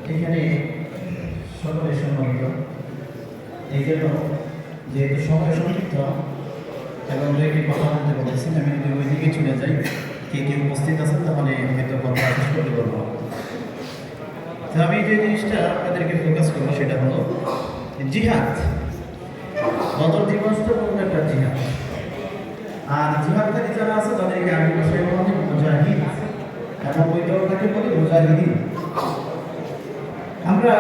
এখানে সকলে সম্মানিত, এই জন্য যেহেতু সময় সংক্ষিপ্ত এবং দুইটি কথা বলতে বলেছেন, আমি যদি ওই দিকে চলে যাই, কে কে উপস্থিত আছেন তাহলে হয়তো কথা শেষ করতে পারবো। তো আমি যে জিনিসটা আপনাদেরকে ফোকাস করবো সেটা হলো জিহাদ। বদর দিবস তো কোনো একটা জিহাদ, আর জিহাদকারী যারা আছে তাদেরকে আরবি ভাষায় বলা হয় মুজাহিদ, এবং ওই দলটাকে বলি মুজাহিদিন। আমরা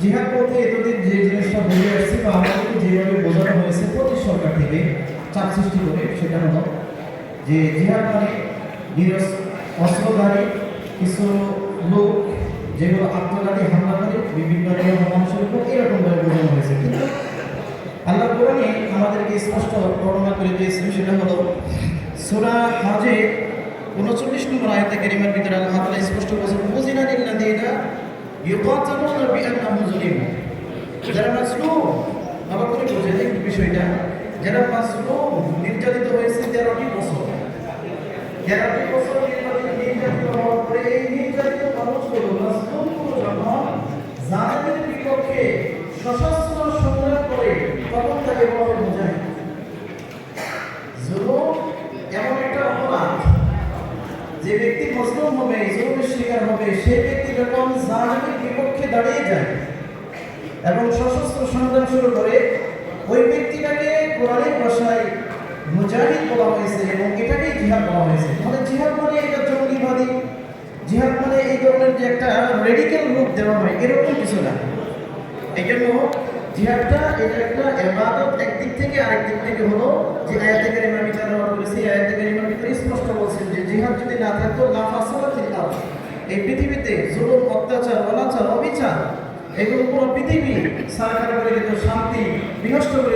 জিহাদ বলতে এতদিন যে জিনিসটা বুঝে আসছি বা আমাদেরকে যেভাবে বোঝানো হয়েছে প্রতি সরকার থেকে চাপ সৃষ্টি করে, সেটা হলো যে জিহাদ মানে অস্ত্রধারী কিছু লোক যেগুলো আত্মঘাতী হামলা করে বিভিন্ন মানুষের উপর, এরকমভাবে বোঝানো হয়েছে। কিন্তু আল্লাহ কোরআনে আমাদেরকে স্পষ্ট বর্ণনা করে দিয়েছেন, সেটা হলো সূরা হজের 39 নম্বর আয়াতে কারিমার ভিতরে আল্লাহ তাআলা স্পষ্ট বলেছেন, মুজিনা লিল্লাযিনা ইউকাতিলুনা বিআন্নাহুম যুলিমু। যারা মাজলুম, আবার করে বোঝা যায় এই বিষয়টা, যারা মাজলুম নির্যাতিত হয়েছে 13টি বছর, 13টি বছর নির্যাতিত হওয়ার পরে এই নির্যাতিত মানুষগুলো মাজলুমগুলো যখন জালেমের বিপক্ষে সশস্ত্র সংগ্রাম করে, তখন তাকে বলা হয় মুজাহিদ। জুলুম এমন একটা অপরাধ, যে ব্যক্তি মুসলিম হবে, জুলুমের শিকার হবে, সেই ব্যক্তি যখন জালেমের বিপক্ষে দাঁড়িয়ে যায় এবং সশস্ত্র সংগ্রাম শুরু করে, ওই ব্যক্তিটাকে কোরআনের ভাষায় মুজাহিদ বলা হয়েছে এবং এটাকেই জিহাদ বলা হয়েছে। তাহলে জিহাদ মানে এটা জঙ্গিবাদী, জিহাদ মানে এই ধরনের যে একটা রেডিক্যাল রূপ দেওয়া হয়, এরকম কিছু না। এই জন্য জিহাদটা এটা একটা ইবাদত একদিক থেকে, আরেক দিক থেকে হলো যে আয়াতে কারিমার ভিতরে ব্যবহার করেছি, আয়াতে কারিমার ভিতরে স্পষ্ট বলছেন যে জিহাদ যদি না থাকতো লা ফাসাদা ফিল আরদ, এই পৃথিবীতে জুলুম, অত্যাচার, অনাচার, অবিচার এগুলো পুরো পৃথিবী সারকার করে দিত, শান্তি বিনষ্ট করে